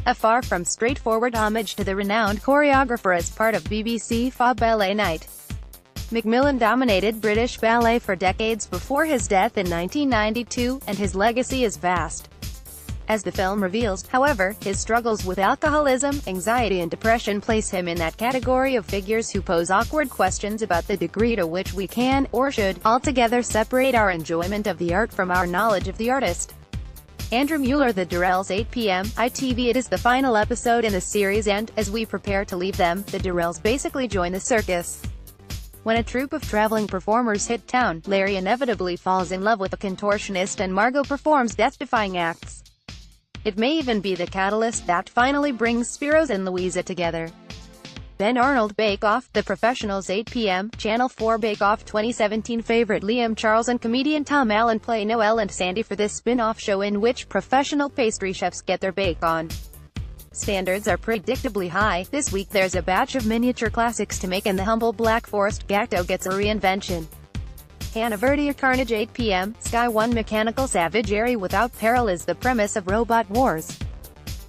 A far from straightforward homage to the renowned choreographer as part of BBC Four Ballet Night. MacMillan dominated British ballet for decades before his death in 1992, and his legacy is vast. As the film reveals, however, his struggles with alcoholism, anxiety and depression place him in that category of figures who pose awkward questions about the degree to which we can, or should, altogether separate our enjoyment of the art from our knowledge of the artist. Andrew Mueller The Durrells, 8 p.m. ITV. It is the final episode in the series and, as we prepare to leave them, the Durrells basically join the circus. When a troupe of traveling performers hit town, Larry inevitably falls in love with a contortionist and Margot performs death-defying acts. It may even be the catalyst that finally brings Spiros and Louisa together. Ben Arnold Bake Off, The Professionals, 8 p.m. Channel 4 Bake Off. 2017 favorite Liam Charles and comedian Tom Allen play Noel and Sandy for this spin-off show in which professional pastry chefs get their bake on. Standards are predictably high. This week there's a batch of miniature classics to make and the humble Black Forest Gatto gets a reinvention. Hannah Verdier Carnage, 8 p.m. Sky One Mechanical Savagery Without Peril is the premise of Robot Wars.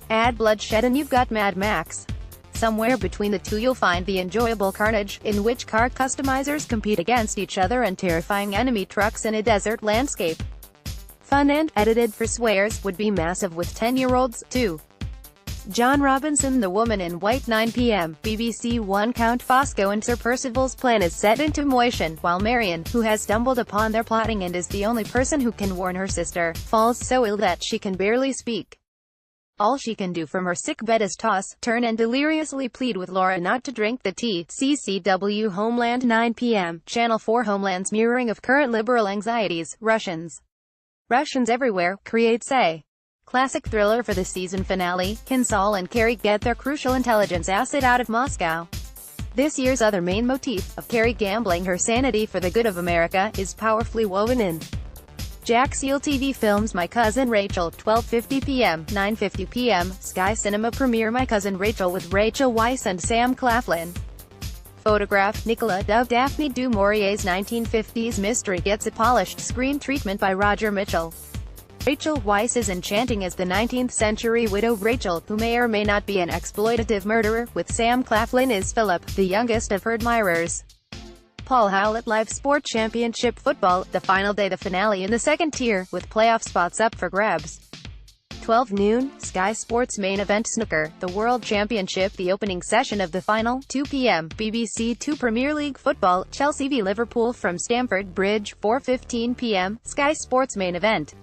Add bloodshed and you've got Mad Max. Somewhere between the two you'll find the enjoyable carnage, in which car customizers compete against each other and terrifying enemy trucks in a desert landscape. Fun and, edited for swears, would be massive with 10-year-olds, too. John Robinson The Woman in White, 9 p.m. BBC One. Count Fosco and Sir Percival's plan is set into motion, while Marion, who has stumbled upon their plotting and is the only person who can warn her sister, falls so ill that she can barely speak. All she can do from her sick bed is toss, turn and deliriously plead with Laura not to drink the tea. CCW Homeland, 9 p.m. Channel 4 Homeland's mirroring of current liberal anxieties. Russians everywhere, creates a classic thriller for the season finale. Can Saul and Carrie get their crucial intelligence asset out of Moscow? This year's other main motif, of Carrie gambling her sanity for the good of America, is powerfully woven in. Jack Seal TV films My Cousin Rachel, 12:50 p.m. 9:50 p.m. Sky Cinema premiere My Cousin Rachel with Rachel Weisz and Sam Claflin. Photograph, Nicola Dove. Daphne du Maurier's 1950s mystery gets a polished screen treatment by Roger Mitchell. Rachel Weisz is enchanting as the 19th-century widow Rachel, who may or may not be an exploitative murderer, with Sam Claflin as Philip, the youngest of her admirers. Paul Howlett Live Sport Championship Football, the final day, the finale in the second tier, with playoff spots up for grabs. 12 noon, Sky Sports main event snooker, the World Championship. The opening session of the final, 2 p.m. BBC Two Premier League Football, Chelsea v Liverpool from Stamford Bridge, 4:15 p.m. Sky Sports main event.